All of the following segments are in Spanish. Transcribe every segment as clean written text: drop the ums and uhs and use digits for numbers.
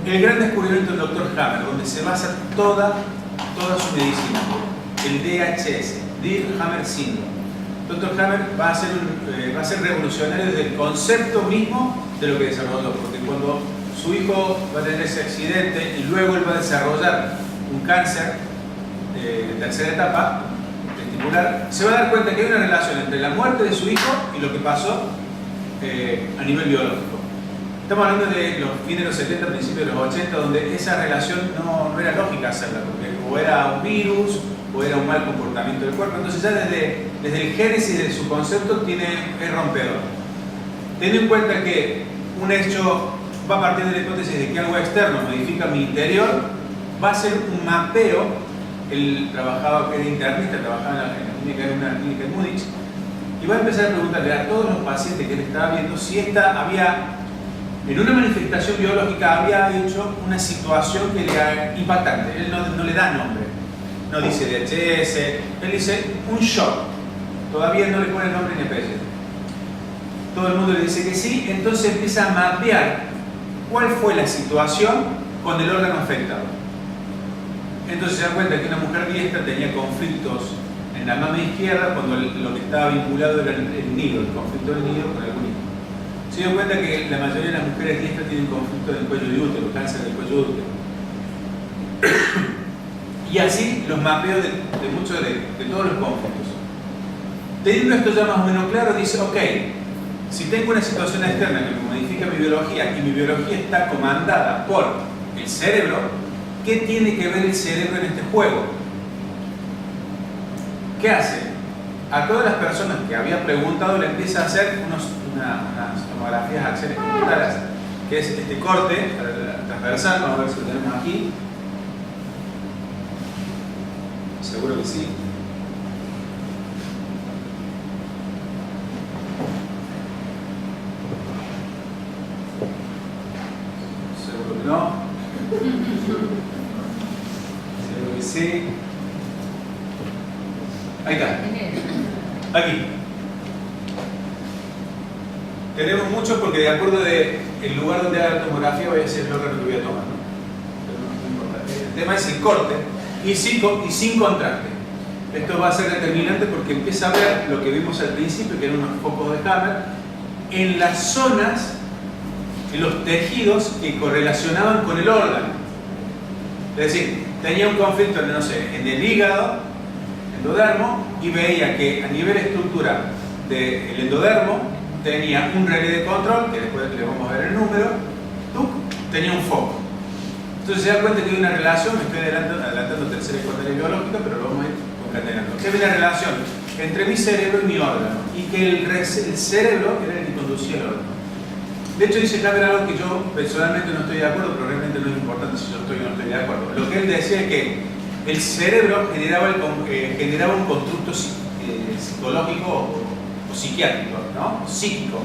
el gran descubrimiento del Dr. Hammer, donde se basa toda su medicina, el DHS, Deer-Hammer Syndrome. Dr. Hammer va a ser revolucionario desde el concepto mismo de lo que desarrolló, porque cuando su hijo va a tener ese accidente y luego él va a desarrollar un cáncer de tercera etapa testicular, se va a dar cuenta que hay una relación entre la muerte de su hijo y lo que pasó a nivel biológico. Estamos hablando de los fines de los 70, principios de los 80, donde esa relación no era lógica hacerla, porque o era un virus o era un mal comportamiento del cuerpo. Entonces ya desde el génesis de su concepto es rompedor. Teniendo en cuenta que un hecho va a partir de la hipótesis de que algo externo modifica mi interior, va a ser un mapeo. Él trabajaba, que era internista, trabajaba en una clínica en Múnich, y va a empezar a preguntarle a todos los pacientes que él estaba viendo si en una manifestación biológica había hecho una situación que le era impactante. Él no le da nombre, no dice DHS, él dice un shock. Todavía no le pone nombre ni apellido. Todo el mundo le dice que sí, entonces empieza a mapear cuál fue la situación con el órgano afectado. Entonces se da cuenta que una mujer diestra tenía conflictos en la mama izquierda cuando lo que estaba vinculado era el nido, el conflicto del nido con el útero. Se dio cuenta que la mayoría de las mujeres diestras tienen conflicto del cuello de útero, cáncer del cuello de útero. Y así los mapeos de todos los conflictos. Teniendo esto ya más o menos claro, dice, ok, si tengo una situación externa que modifica mi biología y mi biología está comandada por el cerebro, ¿qué tiene que ver el cerebro en este juego? ¿Qué hace? A todas las personas que había preguntado le empieza a hacer unas tomografías axiales computadas, que es este corte transversal. Vamos a ver si lo tenemos aquí. Seguro que sí. Seguro que no. Seguro que sí. Ahí está. Aquí. Tenemos muchos porque de acuerdo del lugar donde haga la tomografía voy a decir el órgano que voy a tomar, ¿no? Pero no importa. El tema es el corte y sin contraste. Esto va a ser determinante porque empieza a ver lo que vimos al principio, que eran unos focos de Hammer, en las zonas, en los tejidos que correlacionaban con el órgano. Es decir, tenía un conflicto, no sé, en el hígado, endodermo, y veía que a nivel estructural del endodermo tenía un relé de control, que después le vamos a ver el número, tenía un foco. Entonces se da cuenta que hay una relación, me estoy adelantando tercera y cuarta ley biológica, pero lo vamos a ir concatenando. Que hay una relación entre mi cerebro y mi órgano, y que el cerebro era el que conducía el órgano. De hecho dice Hammer algo que yo personalmente no estoy de acuerdo, pero realmente no es importante si yo estoy o no estoy de acuerdo. Lo que él decía es que el cerebro generaba un constructo psicológico o psiquiátrico, ¿no? Psíquico,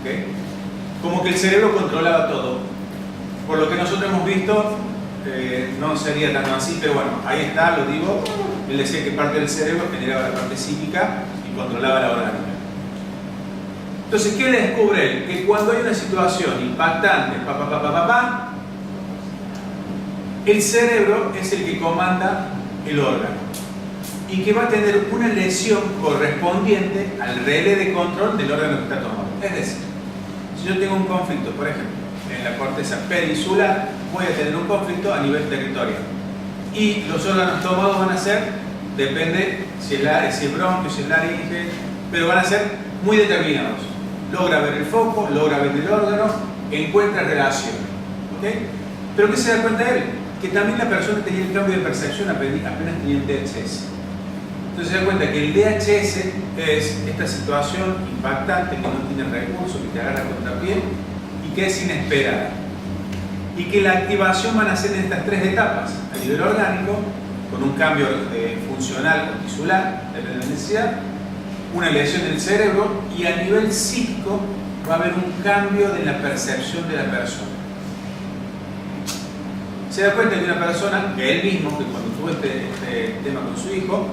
¿okay? Como que el cerebro controlaba todo. Por lo que nosotros hemos visto, no sería tanto así, pero bueno, ahí está, lo digo. Él decía que parte del cerebro generaba la parte psíquica y controlaba la orgánica. Entonces, ¿qué descubre él? Que cuando hay una situación impactante, el cerebro es el que comanda el órgano y que va a tener una lesión correspondiente al relé de control del órgano que está tomando. Es decir, si yo tengo un conflicto, por ejemplo, en la corteza peninsular, voy a tener un conflicto a nivel territorial. Y los órganos tomados van a ser, depende si es bronquio, si es laringe, pero van a ser muy determinados. Logra ver el foco, logra ver el órgano, encuentra relación. ¿Okay? Pero ¿qué se da cuenta él? Que también la persona tenía el cambio de percepción apenas tenía el DHS. Entonces se da cuenta que el DHS es esta situación impactante que no tiene recursos, que te agarra contra pie y que es inesperada. Y que la activación van a ser en estas tres etapas: a nivel orgánico, con un cambio funcional o tisular, depende de la necesidad, una lesión del cerebro, y a nivel psíquico va a haber un cambio de la percepción de la persona. Se da cuenta que una persona, que él mismo, que cuando tuvo este tema con su hijo,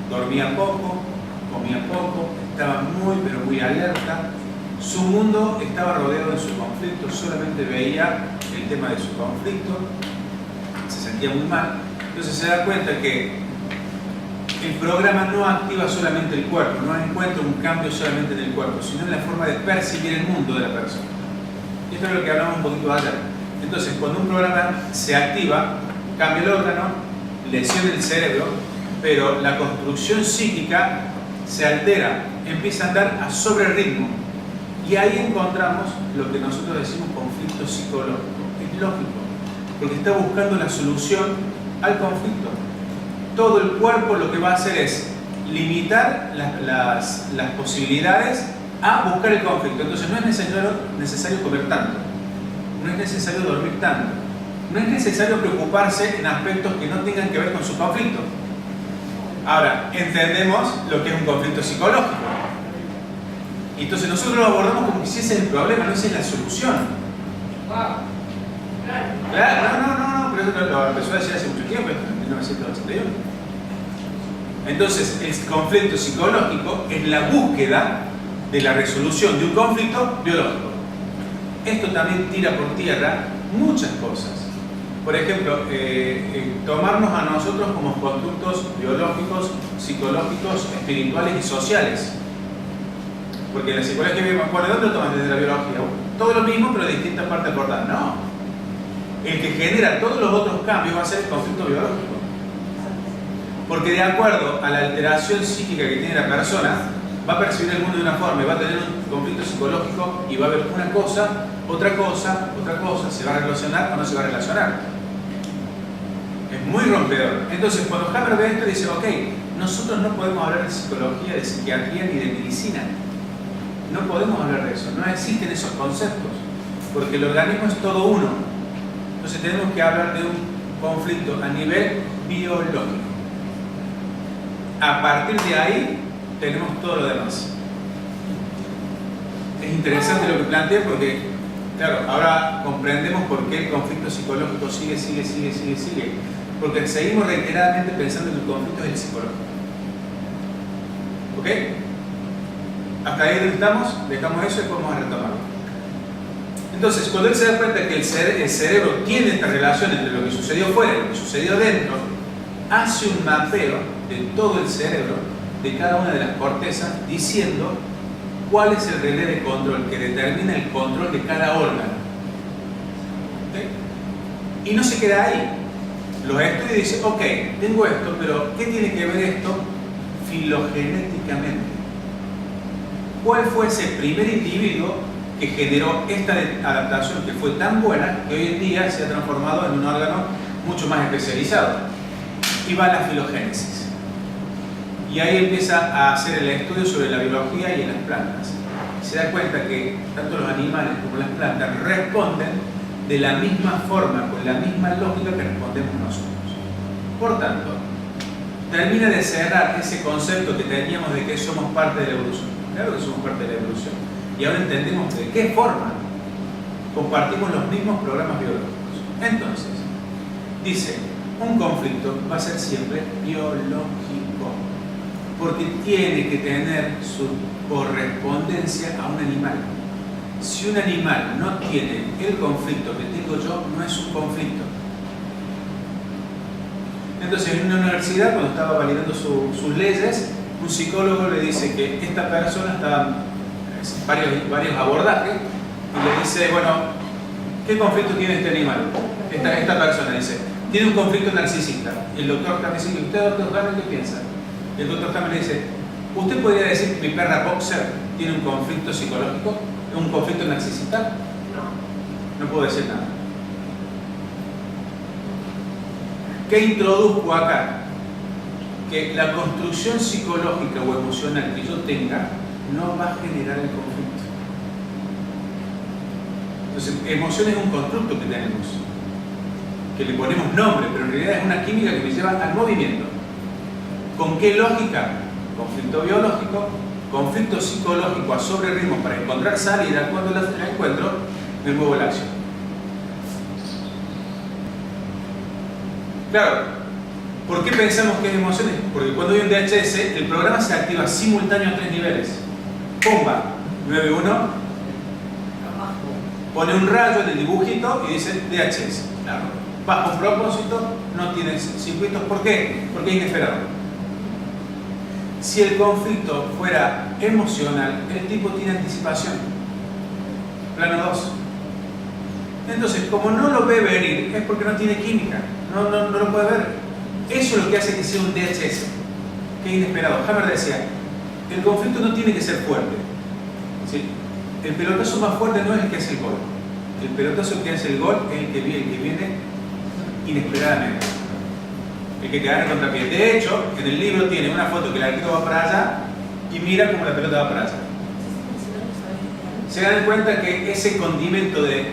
dormía poco, comía poco, estaba muy pero muy alerta, Su mundo estaba rodeado de su conflicto, solamente veía el tema de su conflicto, se sentía muy mal. Entonces se da cuenta que el programa no activa solamente el cuerpo, no encuentra un cambio solamente en el cuerpo, sino en la forma de percibir el mundo de la persona. Y esto es lo que hablamos un poquito ayer. Entonces, cuando un programa se activa, cambia el órgano, lesiona el cerebro, pero la construcción psíquica se altera, empieza a andar a sobre ritmo. Y ahí encontramos lo que nosotros decimos conflicto psicológico. Es lógico, porque está buscando la solución al conflicto. Todo el cuerpo lo que va a hacer es limitar las posibilidades a buscar el conflicto. Entonces no es necesario comer tanto, no es necesario dormir tanto, no es necesario preocuparse en aspectos que no tengan que ver con su conflicto. Ahora, entendemos lo que es un conflicto psicológico. Y entonces nosotros lo abordamos como que si ese es el problema, no esa es la solución. Claro, no, pero eso lo empezó a decir hace mucho tiempo, en 1981. Entonces, el conflicto psicológico es la búsqueda de la resolución de un conflicto biológico. Esto también tira por tierra muchas cosas. Por ejemplo, tomarnos a nosotros como constructos biológicos, psicológicos, espirituales y sociales. Porque en la psicología, me acuerdo, ¿de dónde lo toman? Desde la biología. Todo lo mismo, pero de distintas partes acordadas. No. El que genera todos los otros cambios va a ser el conflicto biológico. Porque de acuerdo a la alteración psíquica que tiene la persona, va a percibir el mundo de una forma y va a tener un conflicto psicológico y va a ver una cosa, otra cosa, otra cosa. ¿Se va a relacionar o no se va a relacionar? Es muy rompedor. Entonces, cuando Hammer ve esto, dice, ok, nosotros no podemos hablar de psicología, de psiquiatría ni de medicina. No podemos hablar de eso. No existen esos conceptos. Porque el organismo es todo uno. Entonces, tenemos que hablar de un conflicto a nivel biológico. A partir de ahí, tenemos todo lo demás. Es interesante lo que planteé porque, claro, ahora comprendemos por qué el conflicto psicológico sigue. Porque seguimos reiteradamente pensando que el conflicto es el psicológico. ¿Ok? Hasta ahí donde estamos, dejamos eso y podemos retomarlo. Entonces, cuando él se da cuenta que el cerebro tiene esta relación entre lo que sucedió fuera y lo que sucedió dentro, hace un mapeo de todo el cerebro, de cada una de las cortezas, diciendo cuál es el relé de control que determina el control de cada órgano. ¿Okay? Y no se queda ahí. Los estudia y dice, ok, tengo esto, pero ¿qué tiene que ver esto filogenéticamente? ¿Cuál fue ese primer individuo que generó esta adaptación que fue tan buena que hoy en día se ha transformado en un órgano mucho más especializado? Y va a la filogénesis. Y ahí empieza a hacer el estudio sobre la biología y en las plantas. Se da cuenta que tanto los animales como las plantas responden de la misma forma, con la misma lógica que respondemos nosotros. Por tanto, termina de cerrar ese concepto que teníamos de que somos parte de la evolución. Claro que somos parte de la evolución. Y ahora entendemos de qué forma compartimos los mismos programas biológicos. Entonces, dice, un conflicto va a ser siempre biológico, porque tiene que tener su correspondencia a un animal. Si un animal no tiene el conflicto que tengo yo, no es un conflicto. Entonces, en una universidad, cuando estaba validando sus leyes, un psicólogo le dice que esta persona está en varios abordajes y le dice, bueno, ¿qué conflicto tiene este animal? Esta persona dice, tiene un conflicto narcisista. Y el doctor Hammer dice, ¿y usted, doctor Hammer, qué piensa? Y el doctor Hammer le dice, ¿usted podría decir que mi perra Boxer tiene un conflicto psicológico? ¿Un conflicto narcisista? No puedo decir nada. ¿Qué introduzco acá? Que la construcción psicológica o emocional que yo tenga no va a generar el conflicto. Entonces, emoción es un constructo que tenemos, que le ponemos nombre, pero en realidad es una química que me lleva al movimiento. ¿Con qué lógica? Conflicto biológico, conflicto psicológico a sobre ritmo para encontrar salida. Cuando la encuentro, me muevo la acción. Claro. ¿Por qué pensamos que es emociones? Porque cuando hay un DHS, el programa se activa simultáneo a 3 niveles. ¡Pumba! 9.1, pone un rayo en el dibujito y dice DHS. Claro. Bajo un propósito, no tienes circuitos. ¿Por qué? Porque es inesperado. Si el conflicto fuera emocional, el tipo tiene anticipación. Plano 2. Entonces, como no lo ve venir, es porque no tiene química. No lo puede ver. Eso es lo que hace que sea un DHS, que es inesperado. Hammer decía, el conflicto no tiene que ser fuerte. ¿Sí? El pelotazo más fuerte no es el que hace el gol. El pelotazo que hace el gol es el que viene inesperadamente. El que te agarra contra pie. De hecho, en el libro tiene una foto que el arquero va para allá y mira cómo la pelota va para allá. Se dan cuenta que ese condimento de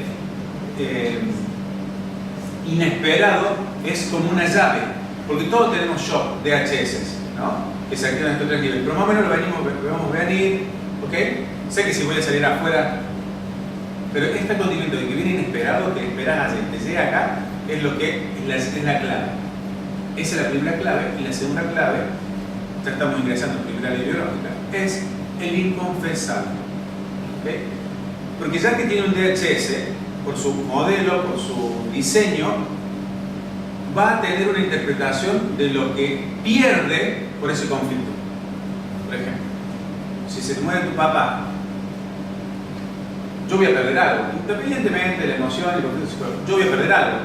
inesperado es como una llave, porque todos tenemos shock, DHS, ¿no? Que se activan en estos tres niveles, pero más o menos lo vemos venir, ¿ok? Sé que si voy a salir afuera, pero este condimento de que viene inesperado, que esperas a que te llegue acá, es lo que es la clave. Esa es la primera clave, y la segunda clave, ya estamos ingresando en primera ley biológica, es el inconfesable. ¿Okay? Porque ya que tiene un DHS, por su modelo, por su diseño, va a tener una interpretación de lo que pierde por ese conflicto. Por ejemplo, si se te muere tu papá, yo voy a perder algo, independientemente de la emoción y el conflicto psicológico, yo voy a perder algo.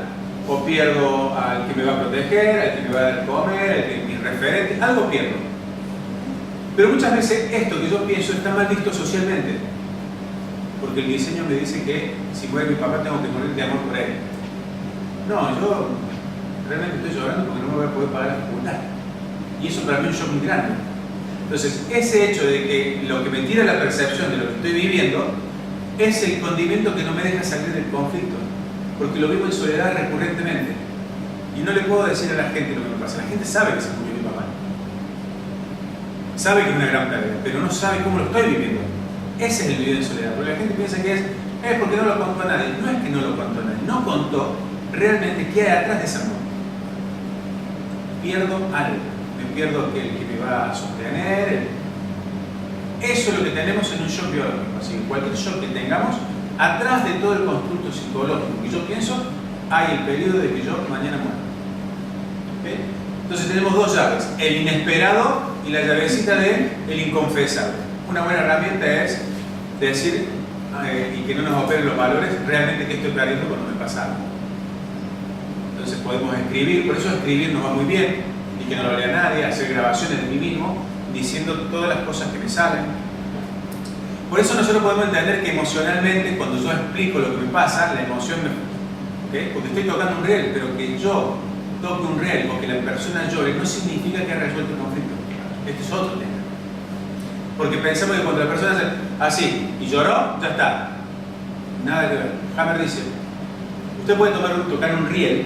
O pierdo al que me va a proteger, al que me va a dar de comer, al que es mi referente, algo pierdo. Pero muchas veces esto que yo pienso está mal visto socialmente. Porque el diseño me dice que si muere mi papá tengo que morir de amor por él. No, yo realmente estoy llorando porque no me voy a poder pagar la facultad. Y eso para mí es un shock muy grande. Entonces, ese hecho de que lo que me tira la percepción de lo que estoy viviendo es el condimento que no me deja salir del conflicto. Porque lo vivo en soledad recurrentemente. Y no le puedo decir a la gente lo que me pasa. La gente sabe que se murió mi papá. Sabe que es una gran pérdida, pero no sabe cómo lo estoy viviendo. Ese es el video en soledad. Porque la gente piensa que es porque no lo contó a nadie. No es que no lo contó a nadie. No contó realmente qué hay atrás de esa muerte. Pierdo algo. Me pierdo aquel que me va a sostener. Eso es lo que tenemos en un shock biológico. Así que cualquier shock que tengamos, atrás de todo el constructo psicológico que yo pienso, hay el peligro de que yo mañana muera. ¿Okay? Entonces tenemos dos llaves, el inesperado y la llavecita de el inconfesable. Una buena herramienta es decir, y que no nos operen los valores, realmente que estoy perdiendo cuando me pasa algo. Entonces podemos escribir, por eso escribir nos va muy bien, y que no lo lea nadie, hacer grabaciones de mí mismo, diciendo todas las cosas que me salen. Por eso nosotros podemos entender que emocionalmente, cuando yo explico lo que me pasa, la emoción me... ¿Okay? Porque estoy tocando un riel, pero que yo toque un riel o que la persona llore no significa que ha resuelto el conflicto. Este es otro tema. Porque pensamos que cuando la persona hace así y lloró, ya está. Nada que ver. Hammer dice, usted puede tocar un riel,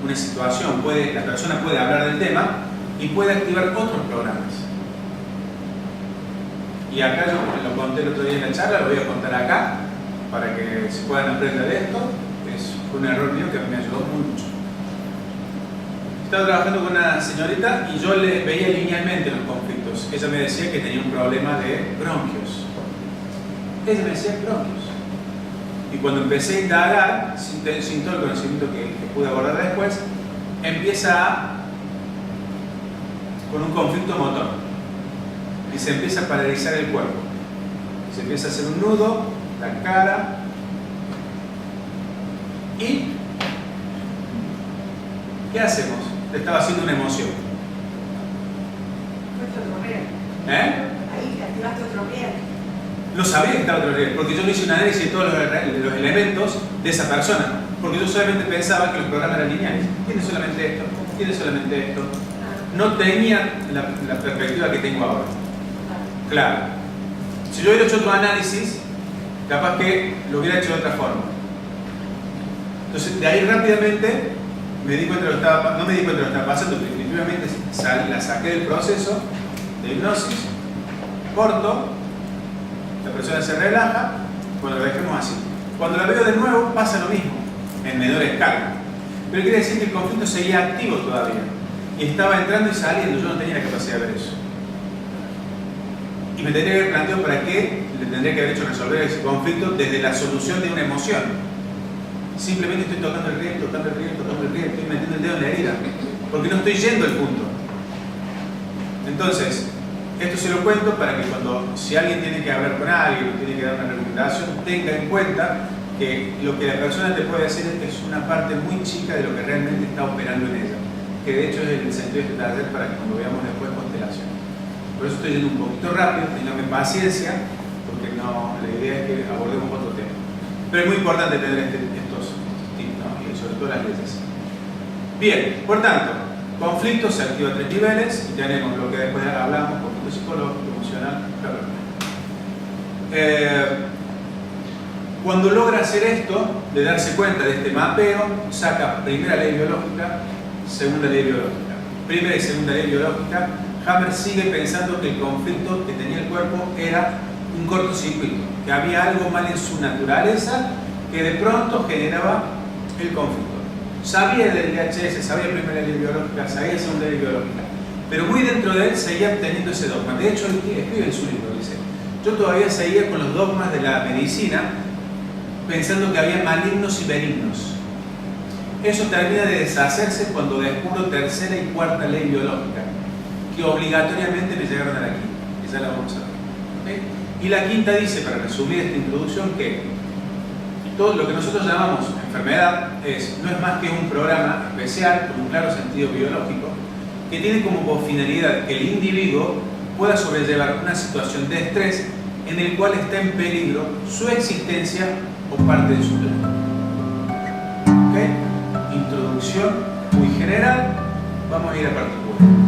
una situación, la persona puede hablar del tema y puede activar otros programas. Y acá yo lo conté el otro día en la charla, lo voy a contar acá para que se puedan aprender de esto. Fue un error mío que me ayudó mucho. Estaba trabajando con una señorita y yo le veía linealmente los conflictos. Ella me decía que tenía un problema de bronquios. Ella me decía bronquios. Y cuando empecé a indagar, sin todo el conocimiento que pude abordar después, empieza con un conflicto motor. Y se empieza a paralizar el cuerpo. Se empieza a hacer un nudo, la cara. ¿Y qué hacemos? Le estaba haciendo una emoción. Ahí activaste otro riel. No sabía que estaba otro riel, porque yo no hice un análisis de todos los elementos de esa persona. Porque yo solamente pensaba que los programas eran lineales. Tiene solamente esto, tiene solamente esto. No tenía la perspectiva que tengo ahora. Claro. Si yo hubiera hecho otro análisis, capaz que lo hubiera hecho de otra forma. Entonces, de ahí rápidamente me di cuenta de lo que estaba, no me di cuenta de lo que estaba pasando, pero definitivamente la saqué del proceso de hipnosis, corto, la persona se relaja, cuando la dejemos así. Cuando la veo de nuevo, pasa lo mismo, en menor escala. Pero quiere decir que el conflicto seguía activo todavía. Y estaba entrando y saliendo, yo no tenía la capacidad de ver eso. Y me tendría que haber planteado para qué le tendría que haber hecho resolver ese conflicto desde la solución de una emoción. Simplemente estoy tocando el riel, tocando el riel, tocando el riel, estoy metiendo el dedo en la herida, porque no estoy yendo al punto. Entonces, esto se lo cuento para que si alguien tiene que hablar con alguien o tiene que dar una recomendación, tenga en cuenta que lo que la persona te puede decir es una parte muy chica de lo que realmente está operando en ella, que de hecho es el sentido de este taller para que cuando veamos después constelaciones. Por eso estoy yendo un poquito rápido, tenganme paciencia, porque la idea es que abordemos otro tema. Pero es muy importante tener estos tips, ¿no? Y sobre todo las leyes. Bien, por tanto, conflicto se activa a 3 niveles y tenemos lo que después hablamos, conflicto psicológico, emocional, cuando logra hacer esto, de darse cuenta de este mapeo, saca primera ley biológica, segunda ley biológica. Primera y segunda ley biológica, Hammer sigue pensando que el conflicto que tenía el cuerpo era un cortocircuito, que había algo mal en su naturaleza que de pronto generaba el conflicto. Sabía del DHS, sabía primera ley biológica, sabía segunda ley biológica, pero muy dentro de él seguía teniendo ese dogma. De hecho, él escribe en su libro, dice, yo todavía seguía con los dogmas de la medicina, pensando que había malignos y benignos. Eso termina de deshacerse cuando descubro tercera y cuarta ley biológica, que obligatoriamente me llegaron a la quinta, y ya la vamos a ver. ¿Okay? Y la quinta dice, para resumir esta introducción, que todo lo que nosotros llamamos enfermedad no es más que un programa especial con un claro sentido biológico que tiene como finalidad que el individuo pueda sobrellevar una situación de estrés en el cual está en peligro su existencia o parte de su plan. ¿Okay? Introducción muy general, vamos a ir a particular.